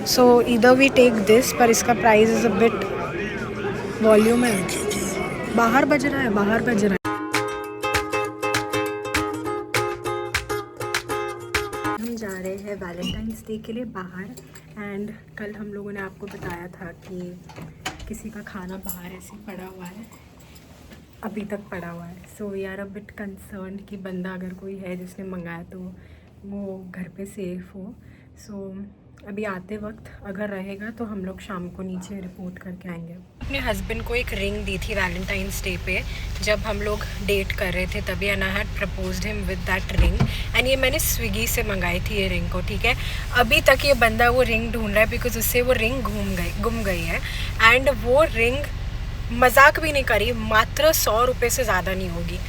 सो इधर we take this, पर इसका price is a bit volume है, बाहर बज रहा है, बाहर बज रहा है। हम जा रहे हैं वैलेंटाइंस डे के लिए बाहर, एंड कल हम लोगों ने आपको बताया था कि किसी का खाना बाहर ऐसे पड़ा हुआ है, अभी तक पड़ा हुआ है। So we are a bit concern कि बंदा अगर कोई है जिसने मंगाया तो वो घर पे सेफ़ हो। सो अभी आते वक्त अगर रहेगा तो हम लोग शाम को नीचे रिपोर्ट करके आएंगे। अपने हस्बैंड को एक रिंग दी थी वैलेंटाइंस डे पे, जब हम लोग डेट कर रहे थे तभी, and I had proposed him with that ring, and ये मैंने स्विगी से मंगाई थी ये रिंग को, ठीक है। अभी तक ये बंदा वो रिंग ढूंढ रहा है बिकॉज उससे वो रिंग गुम गई है, एंड वो रिंग मजाक भी नहीं करी, मात्र 100 रुपये से ज़्यादा नहीं होगी,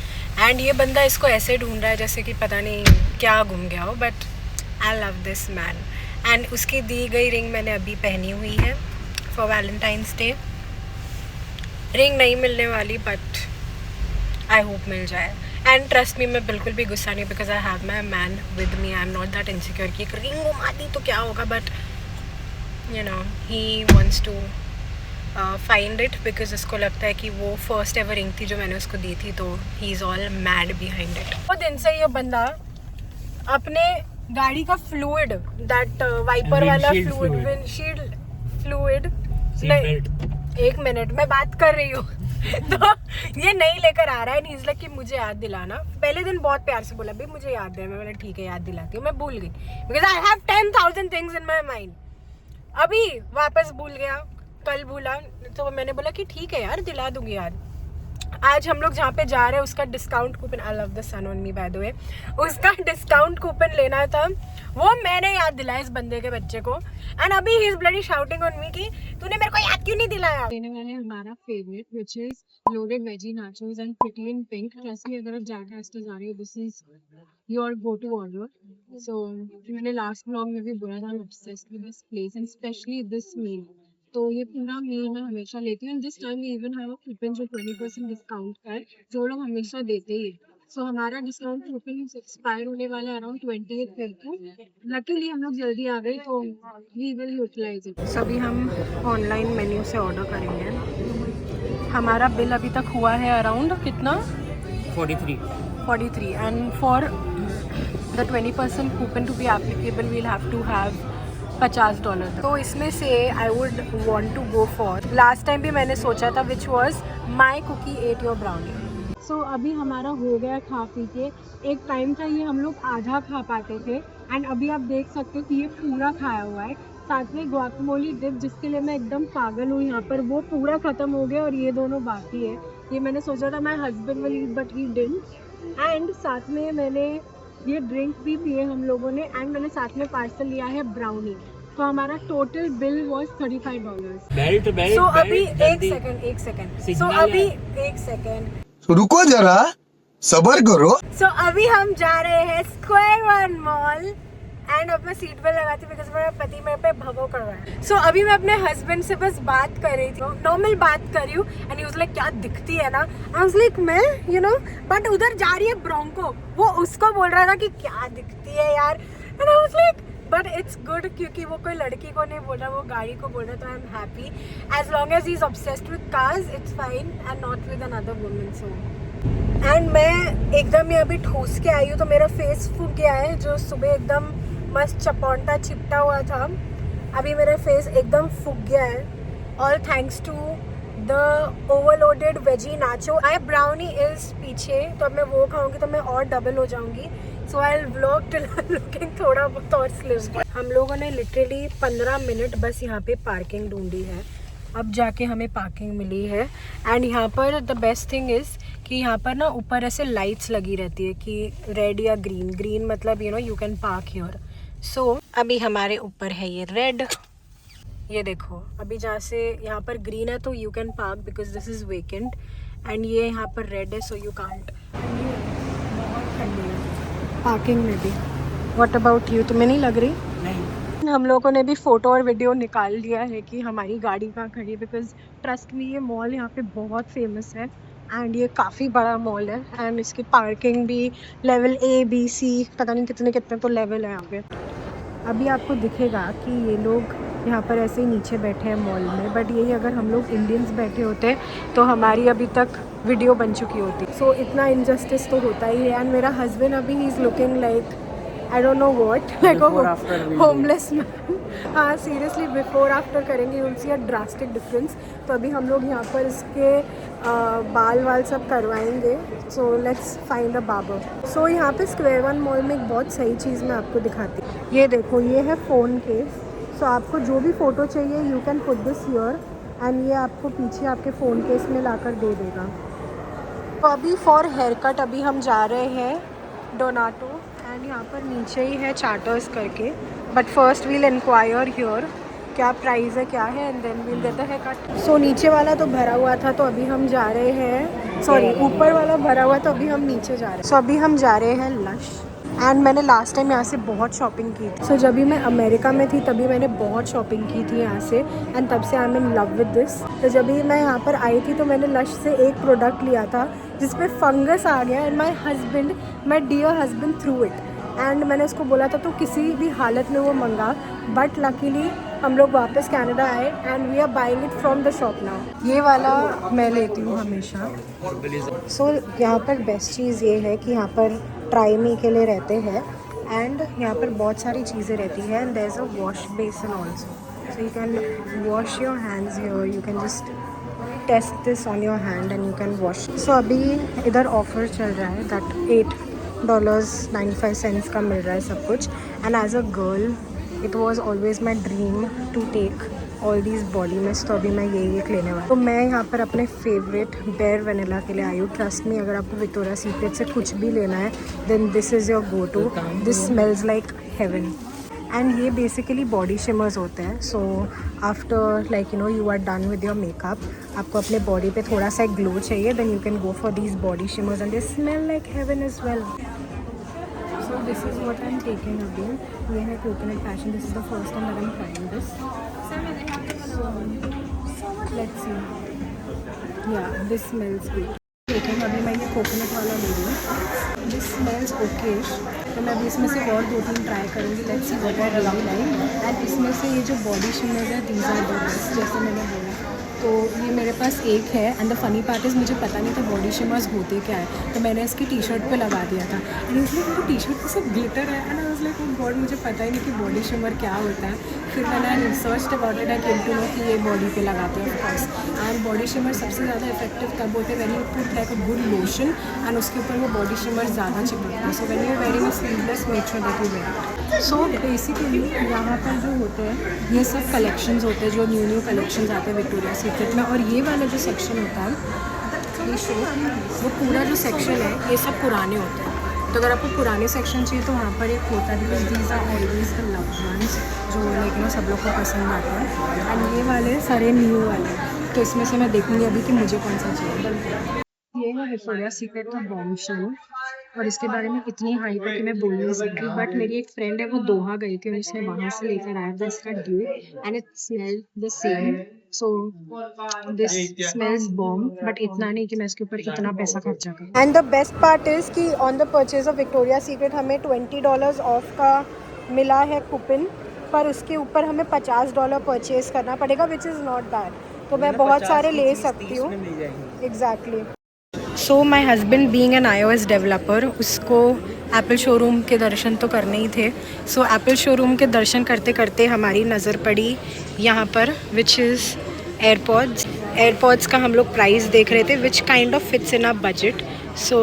एंड ये बंदा इसको ऐसे ढूंढ रहा है जैसे कि पता नहीं क्या गुम गया हो। But I love this man, and उसकी दी गई रिंग मैंने अभी पहनी हुई है फॉर वैलेंटाइंस डे। रिंग नहीं मिलने वाली, बट आई होप मिल जाए, एंड ट्रस्ट मी मैं बिल्कुल भी गुस्सा नहीं, because I have my man with me. I am not that insecure कि रिंग घुमा दी तो क्या होगा, but you know he wants to find it, because उसको लगता है कि वो फर्स्ट एवर रिंग थी जो मैंने उसको दी थी, तो he is all mad behind it. वो दिन से ये बंदा अपने गाड़ी का फ्लूइड, दैट वाइपर वाला फ्लूइड, विंडशील्ड फ्लूइड, एक मिनट मैं बात कर रही हूँ तो ये नहीं लेकर आ रहा है, नीज़ लाइक कि मुझे याद दिलाना। पहले दिन बहुत प्यार से बोला भाई मुझे याद है, मैंने ठीक है याद दिलाती हूँ, मैं भूल गई because I have 10,000 things in my mind. अभी वापस भूल गया, कल भूला, तो मैंने बोला कि ठीक है यार दिला दूंगी यार। आज हम लोग जहाँ पे जा रहे हैं उसका discount coupon, I love the sun on me by the way, उसका डिस्काउंट कूपन लेना था, वो मैंने याद दिलाया इस बंदे के बच्चे को, एंड अभी he is bloody shouting on me कि तूने मेरे को याद क्यों नहीं दिलाया। देने वाले हमारा favourite which is loaded veggie nachos and pretty in pink. Trust me अगर आप जाके एस्टर जा रही हो this is your go to order. So मैंने लास्ट व्लॉग में भी बोला था I am obsessed with this place and specially this meal, तो ये पूरा मील मैं हमेशा लेती हूँ। This time we even have a coupon जो 20% डिस्काउंट का है, जो लोग हमेशा देते ही है। सो हमारा डिस्काउंट कूपन एक्सपायर होने वाला है अराउंड 28 को। लकीली हम लोग जल्दी आ गए तो वी विल यूटिलाइज इट। सभी हम ऑनलाइन मेन्यू से ऑर्डर करेंगे। हमारा बिल अभी तक हुआ है अराउंड कितना, 43, and for the 20% coupon to be applicable we'll have to have $50। तो इसमें से I would want to go for, last time भी मैंने सोचा था which was my cookie at your brownie. So अभी हमारा हो गया खा पी के। एक टाइम था ये हम लोग आधा खा पाते थे, एंड अभी आप देख सकते हो कि ये पूरा खाया हुआ है। साथ में गुआकामोली डिप जिसके लिए मैं एकदम पागल हूँ यहाँ पर, वो पूरा ख़त्म हो गया और ये दोनों बाकी है। ये मैंने सोचा था my husband will eat but he didn't. And साथ में मैंने ये ड्रिंक भी पिए हम लोगों ने, एंड मैंने साथ में पार्सल लिया है ब्राउनी। तो हमारा टोटल बिल वॉज $35। सो अभी एक सेकेंड रुको जरा सबर करो। सो अभी हम जा रहे हैं स्क्वायर वन मॉल, एंड अब मैं सीट बेल्ट लगाती हूँ बिकॉज मेरा पति मेरे पे भगो कर रहा है। सो अभी मैं अपने हस्बैंड से बस बात कर रही थी, नॉर्मल बात कर रही हूँ, एंड ही वाज लाइक क्या दिखती है ना, आई वाज लाइक मैं यू नो, बट उधर जा रही है ब्रोंको, वो उसको बोल रहा था कि क्या दिखती है यार, and I was like but it's good क्योंकि वो कोई लड़की को नहीं बोल रहा, वो गाड़ी को बोल रहा, तो I am happy as long as he is obsessed with cars, it's fine, and not with another woman. So and मैं एकदम ये अभी ठूस के आई हूँ तो मेरा फेस फूक गया है, जो सुबह एकदम मस्त चपौंटा चिपटा हुआ था, अभी मेरा फेस एकदम फूक गया है, all thanks to the overloaded veggie nacho. I brownie is पीछे, तो अब मैं वो खाऊंगी तो मैं और डबल हो जाऊंगी। सो आई व्लॉग टिल लुकिंग थोड़ा बहुत और स्लिम। हम लोगों ने लिटरली 15 मिनट बस यहाँ पे पार्किंग ढूंढी है, अब जाके हमें पार्किंग मिली है। एंड यहाँ पर द बेस्ट थिंग इज़ कि यहाँ पर ना ऊपर ऐसे लाइट्स लगी रहती है कि रेड या ग्रीन, ग्रीन मतलब you know you can park here. So अभी हमारे ऊपर है ये रेड, ये देखो अभी जहाँ से यहाँ पर ग्रीन है तो you can park because this is vacant, and ये यहाँ पर रेड है सो यू कांट। बहुत ठंडी है पार्किंग में भी। व्हाट अबाउट यू, तुम्हें नहीं लग रही? नहीं। हम लोगों ने भी फ़ोटो और वीडियो निकाल लिया है कि हमारी गाड़ी कहाँ खड़ी है, बिकॉज ट्रस्ट मी ये मॉल यहाँ पे बहुत फेमस है, एंड ये काफ़ी बड़ा मॉल है, एंड इसकी पार्किंग भी लेवल A B C पता नहीं कितने कितने तो लेवल है यहाँ पे। अभी आपको दिखेगा कि ये लोग यहाँ पर ऐसे ही नीचे बैठे हैं मॉल में, बट यही अगर हम लोग इंडियंस बैठे होते तो हमारी अभी तक वीडियो बन चुकी होती। सो इतना इनजस्टिस तो होता ही है। एंड मेरा हस्बैंड अभी he is looking like I don't know what, like homeless man. हाँ सीरियसली, बिफोर आफ्टर करेंगे you'll see a drastic difference. तो अभी हम लोग यहाँ पर इसके बाल वाल सब करवाएंगे। So let's find a barber. So यहाँ पे स्क्वायर वन मॉल में एक बहुत सही चीज़ मैं आपको दिखाती हूँ। ये देखो, ये है फ़ोन केस। सो आपको जो भी फ़ोटो चाहिए you can put this here and ये आपको पीछे आपके फ़ोन केस में लाकर दे देगा। तो अभी फॉर हेयर कट अभी हम जा रहे हैं डोनाटो, एंड यहाँ पर नीचे ही है चार्टर्स करके, but first we'll inquire here क्या प्राइस है क्या है, and then we'll get the haircut. So नीचे वाला तो भरा हुआ था तो अभी हम जा रहे हैं, सॉरी ऊपर वाला भरा हुआ तो अभी हम नीचे जा रहे हैं। सो अभी हम जा रहे हैं लश, एंड मैंने लास्ट टाइम यहाँ से बहुत शॉपिंग की थी। सो जब भी मैं अमेरिका में थी तभी मैंने बहुत शॉपिंग की थी यहाँ से, एंड तब से I am in love with this. तो जब भी मैं यहाँ पर आई थी तो मैंने लश से एक प्रोडक्ट लिया था जिसपे फंगस आ गया, and my dear husband threw it, and मैंने उसको बोला था तो किसी भी हालत में वो मंगा, बट लकीली हम लोग वापस कनाडा आए and we are buying it from the shop now. ये वाला मैं लेती हूँ हमेशा। सो यहाँ पर बेस्ट चीज़ ये है कि यहाँ पर ट्राई मी के लिए रहते हैं, एंड यहाँ पर बहुत सारी चीज़ें रहती है, and there is a wash basin also, so you can wash your hands here, you can just test this on your hand and you can wash. So अभी इधर ऑफर चल रहा है दैट $8.95 का मिल रहा है सब कुछ, and as a girl it was always my dream to take all these body mist. तो अभी मैं यही एक लेने वाली। तो मैं यहाँ पर अपने फेवरेट बेयर वनीला के लिए आई हूँ। ट्रस्ट मी, अगर आपको विक्टोरिया सीक्रेट से कुछ भी लेना है then this is your go to. This smells like heaven, and ये बेसिकली बॉडी शिमर्स होते हैं। So after like you know you are done with your makeup, आपको अपने बॉडी पे थोड़ा सा एक ग्लो चाहिए, then you can go for these body shimmers and they smell like heaven as well. So this is what I'm taking अभी। ये है coconut passion, this is the first time I am trying this. Let's see, या this smells good. लेकिन अभी मैं ये coconut वाला ले रही हूँ, दिस स्मेल्स ओके। तो मैं अभी इसमें से और 2-3 ट्राई करूँगी, let's see what I really like. And इसमें से ये जो बॉडी शिमर्स है दीज आर द बेस्ट, जैसे मैंने बोला। तो ये मेरे पास एक है, and the funny part is मुझे पता नहीं था बॉडी शिमर्स होते क्या है, तो मैंने इसकी टी शर्ट पे लगा दिया था, एंड इसलिए मेरी टी शर्ट पे सब ग्लिटर है, and I was like oh God, मुझे पता ही नहीं कि बॉडी शिमर क्या होता है। फिर मैंने research about it, I came to know कि ये बॉडी पे लगाते हैं ऑफकोर्स। एंड बॉडी शिमर सबसे ज़्यादा इफेक्टिव तब होते हैं when you put like a good lotion and उसके ऊपर वो बॉडी शिमर ज़्यादा चिपकता है। So when you are wearing a sleeveless make sure that you wear it. So basically यहाँ पर जो होते हैं ये सब कलेक्शंस होते हैं, जो न्यू कलेक्शंस आते हैं विक्टोरिया सीक्रेट में, और ये वाला जो सेक्शन होता है ये शो, वो पूरा जो सेक्शन है ये सब पुराने होते हैं। तो अगर आपको पुराने सेक्शन चाहिए तो वहाँ पर एक होता है, because these are always the loved ones जो लाइक नो सब लोग को पसंद आता है, एंड ये वाले सारे न्यू वाले। तो इसमें से मैं देखूँगी अभी कि मुझे कौन सा चाहिए। ये है विक्टोरिया सीक्रेट का बॉम्बशेल, और इसके बारे में इतनी हाइप है कि मैं बोल नहीं सकती, बट मेरी एक फ्रेंड है वो दोहा गई थी और उसने वहाँ से लेकर आया था इसका dupe, and it smell the same. So this smells bomb, but इतना नहीं कि मैं इसके ऊपर इतना पैसा खर्चा करूँ। And the best part is कि on the purchase of Victoria Secret हमें $20 ऑफ का मिला है कूपन, पर उसके ऊपर हमें $50 परचेज करना पड़ेगा, विच इज़ नॉट दैट। तो मैं बहुत सारे ले सकती हूँ। Exactly. So my husband being an iOS developer, उसको एप्पल शोरूम के दर्शन तो करने ही थे। सो एप्पल शोरूम के दर्शन करते करते हमारी नज़र पड़ी यहाँ पर, विच इज़ एयरपॉड्स का हम लोग प्राइस देख रहे थे, which kind of fits in a budget. So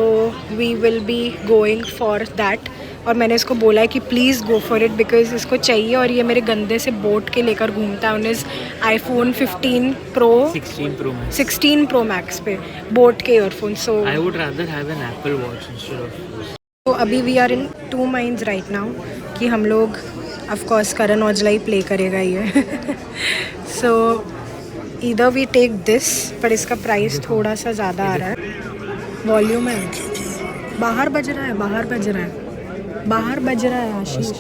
we will be going for that, और मैंने इसको बोला है कि please go for it because इसको चाहिए, और ये मेरे गंदे से बोट के लेकर घूमता है on his iPhone 16 Pro Max पे बोट के earphone. So I would rather have an Apple Watch instead of this. तो अभी we are in 2 minds right now कि हम लोग ऑफकोर्स करण औजला ही प्ले करेगा ये। So either we take this, पर इसका प्राइस थोड़ा सा ज़्यादा आ रहा है। वॉल्यूम है, बाहर बज रहा है आशीष।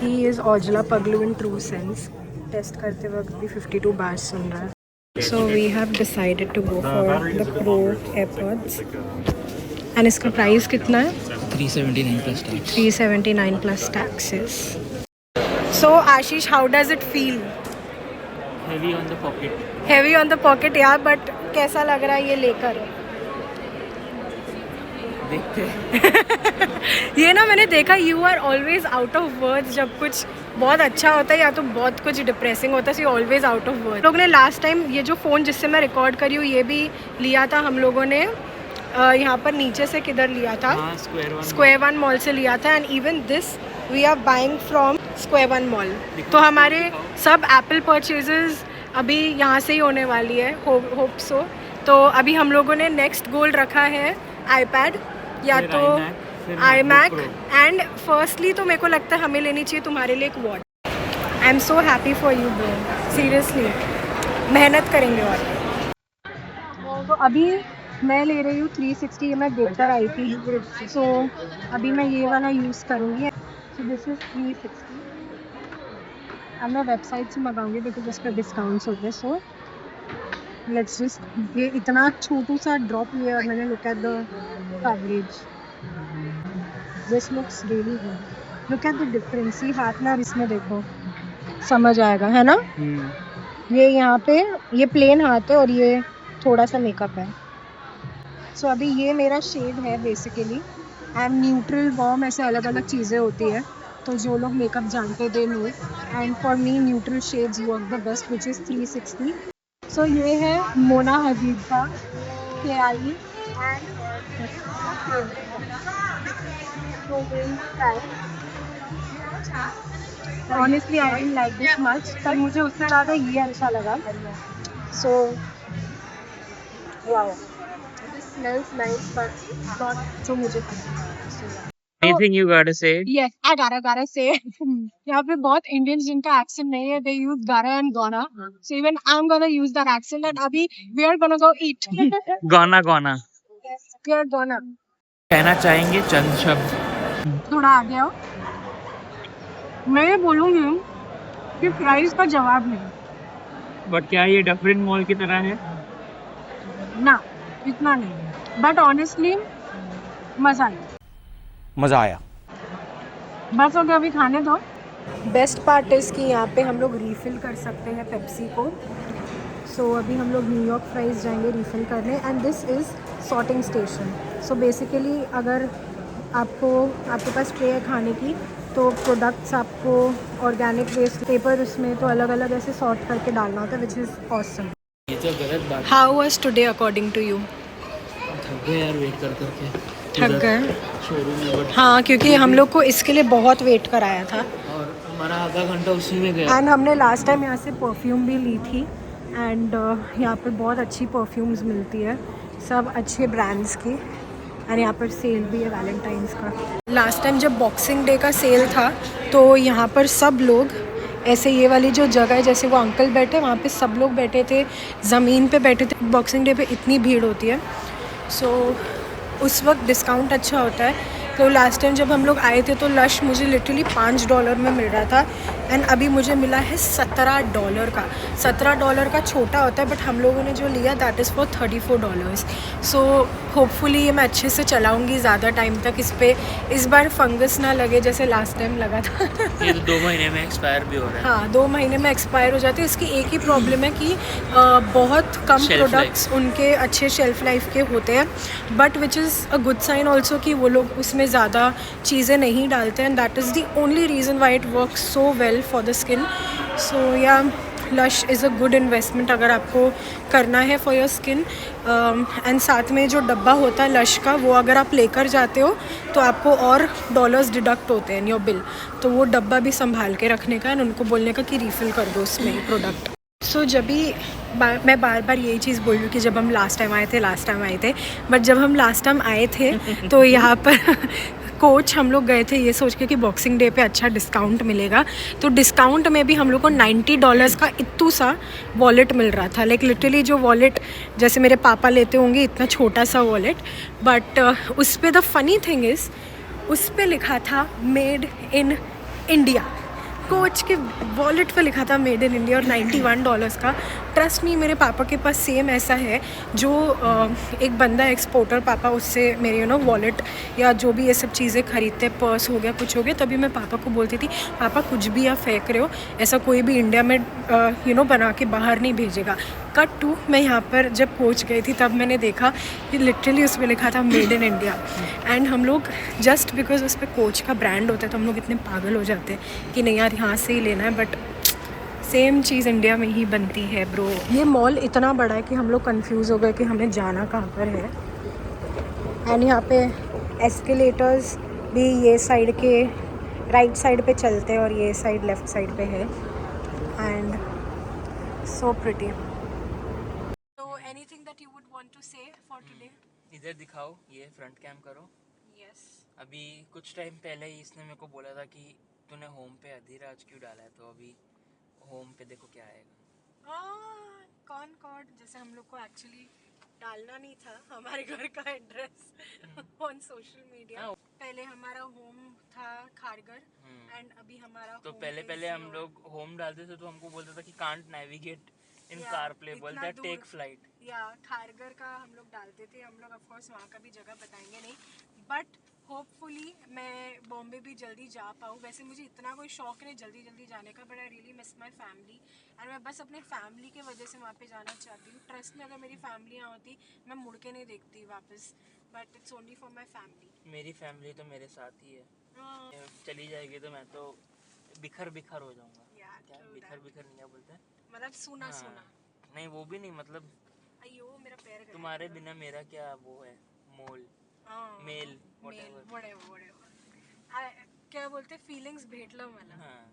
ही इज़ औजला पगलू इन ट्रू सेंस। टेस्ट करते वक्त भी 52 बार सुन रहा है। So we have decided to go for the pro AirPods, and इसका प्राइस कितना है? 379 plus tax. 379 plus taxes. So Ashish, how does it feel? Heavy on the pocket. Heavy on the pocket यार, बट कैसा लग रहा है ये लेकर? देखते हैं। ये ना मैंने देखा, you are always out of words जब कुछ बहुत अच्छा होता है या तो बहुत कुछ डिप्रेसिंग होता है, so always out of words. लोगों ने लास्ट टाइम ये जो फ़ोन जिससे मैं रिकॉर्ड करी हूँ ये भी लिया था हम लोगों ने यहाँ पर नीचे से, किधर लिया था? हाँ, स्क्वायर वन मॉल से लिया था। And even this we are buying from square one mall. तो हमारे सब एप्पल परचेजेस अभी यहाँ से ही होने वाली है, होप सो। तो अभी हम लोगों ने नेक्स्ट गोल रखा है आईपैड या तो iMac, एंड फर्स्टली तो मेरे को लगता है हमें लेनी चाहिए तुम्हारे लिए एक watch. I am so happy for you bro, seriously मेहनत करेंगे। और तो अभी मैं ले रही हूँ 360, ये मैं देखकर आई थी। सो अभी मैं ये वाला यूज़ करूँगी। So this is 360। अब मैं वेबसाइट से मंगाऊंगी बिकॉज उस पर डिस्काउंट्स होते हैं। सो लेट्स जस्ट, ये इतना छोटू सा ड्रॉप लिया और मैंने look at the coverage, this looks really good. Look at the difference, ये हाथ ना इसमें देखो, समझ आएगा है ना? ये यहाँ पे ये प्लेन हाथ है और ये थोड़ा सा मेकअप है। सो अभी ये मेरा शेड है बेसिकली, एंड न्यूट्रल वार्म ऐसे अलग अलग चीज़ें होती है, तो जो लोग मेकअप जानते they know, and for me neutral shades work the best which is 360। सो ये है मोना हबीब का KI honestly I didn't like this much, पर मुझे उससे ज़्यादा ये अच्छा लगा। So wow, this smells nice but not जो मुझे पसंद। Anything you gotta say? Yes, I gotta say. यहाँ पे बहुत इंडियंस जिनका एक्सेंट नहीं है, they use gotta and gonna. So even I'm gonna use that accent and अभी we are gonna go eat. Gonna. Yes, we are gonna. कहना चाहेंगे चंद शब्द? थोड़ा आगे आओ। मैं ये बोलूँगी कि प्राइस का जवाब नहीं। बट क्या ये डफरिन मॉल की तरह है? ना, इतना नहीं। बट ऑनेस्टली मज़ा आया। बस हो गया, अभी खाने दो। बेस्ट पार्ट इज़ कि यहाँ पे हम लोग रीफ़िल कर सकते हैं पेप्सी को। सो अभी हम लोग न्यूयॉर्क फ्राइज़ जाएंगे रीफ़िल करने, and this is sorting station. So basically अगर आपके पास ट्रे है खाने की, तो प्रोडक्ट्स आपको ऑर्गेनिक वेस्ट पेपर उसमें तो अलग अलग ऐसे सॉर्ट करके डालना होता है, विच इज़ ऑसम। ये तो गलत बात। How was today according to you? थक गए यार वेट कर करके। थक गए? शोरूम में बट हाँ, क्योंकि हम लोग को इसके लिए बहुत वेट कराया था और हमारा आधा घंटा उसी में गया। एंड हमने लास्ट टाइम यहाँ से परफ्यूम भी ली थी, एंड यहाँ पर बहुत अच्छी परफ्यूम्स मिलती है, सब अच्छे ब्रांड्स की, एंड यहाँ पर सेल भी है वैलेंटाइंस का। लास्ट टाइम जब बॉक्सिंग डे का सेल था तो यहाँ पर सब लोग ऐसे, ये वाली जो जगह है जैसे वो अंकल बैठे वहाँ पे सब लोग बैठे थे, ज़मीन पे बैठे थे। बॉक्सिंग डे पे इतनी भीड़ होती है, सो उस वक्त डिस्काउंट अच्छा होता है। तो लास्ट टाइम जब हम लोग आए थे तो लश मुझे लिटरली $5 में मिल रहा था, एंड अभी मुझे मिला है $17 का। $17 का छोटा होता है, बट हम लोगों ने जो लिया that is for $34। So hopefully ये मैं अच्छे से चलाऊँगी ज़्यादा टाइम तक इस पर, इस बार फंगस ना लगे जैसे लास्ट टाइम लगा था। ये तो 2 महीने में एक्सपायर भी हो रहा है। हाँ, 2 महीने में एक्सपायर हो जाते हैं। इसकी एक ही प्रॉब्लम है कि बहुत कम प्रोडक्ट्स उनके अच्छे शेल्फ लाइफ के होते हैं, but which is a good sign also कि वो लोग उसमें ज़्यादा चीज़ें नहीं डालते हैं, that is the only reason why it work so well for the skin. So yeah Lush is a good investment अगर आपको करना है फॉर योर स्किन। एंड साथ में जो डब्बा होता है लश का, वो अगर आप लेकर जाते हो तो आपको और डॉलर्स डिडक्ट होते हैं इन योर बिल, तो वो डब्बा भी संभाल के रखने का, एंड उनको बोलने का कि रीफ़िल कर दो उसमें प्रोडक्ट। सो जब भी मैं बार बार यही चीज़ बोल रही हूँ कि जब हम लास्ट टाइम आए थे, बट जब हम लास्ट टाइम आए थे तो यहाँ पर कोच हम लोग गए थे ये सोच के कि बॉक्सिंग डे पे अच्छा डिस्काउंट मिलेगा, तो डिस्काउंट में भी हम लोग को $90 का इत्तू सा वॉलेट मिल रहा था। लाइक लिटरली जो वॉलेट जैसे मेरे पापा लेते होंगे इतना छोटा सा वॉलेट, बट उस पर द फनी थिंग इज़ उस पर लिखा था मेड इन इंडिया। कोच के वॉलेट पे लिखा था मेड इन इंडिया और $91 का। ट्रस्ट नहीं, मेरे पापा के पास सेम ऐसा है। जो एक बंदा एक्सपोर्टर पापा, उससे मेरे वॉलेट या जो भी ये सब चीज़ें खरीदते, पर्स हो गया, कुछ हो गया, तभी मैं पापा को बोलती थी पापा कुछ भी आप फेंक रहे हो, ऐसा कोई भी इंडिया में बना के बाहर नहीं भेजेगा। कट टू, मैं यहाँ पर जब कोच गई थी तब मैंने देखा कि लिटरली उस पर लिखा था मेड इन इंडिया। एंड हम लोग जस्ट बिकॉज उस पर कोच का ब्रांड होता है तो हम लोग इतने पागल हो जाते हैं कि नहीं यार यहाँ से ही लेना है, बट सेम चीज़ इंडिया में ही बनती है ब्रो। ये मॉल इतना बड़ा है कि हम लोग कंफ्यूज हो गए कि हमें जाना कहाँ पर है। एंड यहाँ पे एस्केलेटर्स भी ये साइड के राइट साइड पे चलते हैं और ये साइड लेफ्ट साइड पे है। And so pretty. तो anything that you would want to say for today? इधर दिखाओ, ये फ्रंट कैम करो। यस। अभी कुछ टाइम पहले ही इसने मेरे को बोला था कि तूने होम पे अधिराज क्यों डाला है, तो अभी होम पे देखो क्या आएगा। कॉर्ड जैसे हम लोग को एक्चुअली डालना नहीं था हमारे घर का एड्रेस ऑन सोशल मीडिया। पहले हमारा होम था खारगर एंड अभी हमारा तो पहले हम लोग होम डालते थे तो हमको बोलता था कि can't navigate in car play, बोलता है टेक फ्लाइट। या खारगर का हम लोग डालते थे। हम लोग ऑफ कोर्स वहाँ का भी जगह बताएंगे नहीं, बट होपफुली मैं बॉम्बे भी जल्दी जा पाऊँ। वैसे मुझे इतना कोई शौक नहीं जल्दी जाने का, but I really miss my family and मैं बस अपने फैमिली के वजह से वहाँ पे जाना चाहती हूँ। ट्रस्ट में अगर मेरी फैमिली यहाँ होती मैं मुड़ के नहीं देखती वापस, but it's only for my family. मेरी फैमिली तो मेरे साथ ही है। चली जाएगी तो मैं तो बिखर हो जाऊंगा। क्या बिखर नहीं, क्या बोलते हैं, मतलब सुना नहीं वो भी नहीं, मतलब अयो मेरा पैर गया। तुम्हारे बिना मेरा क्या वो है, मोल मेल whatever क्या बोलते फीलिंग्स भेटला मला। हाँ।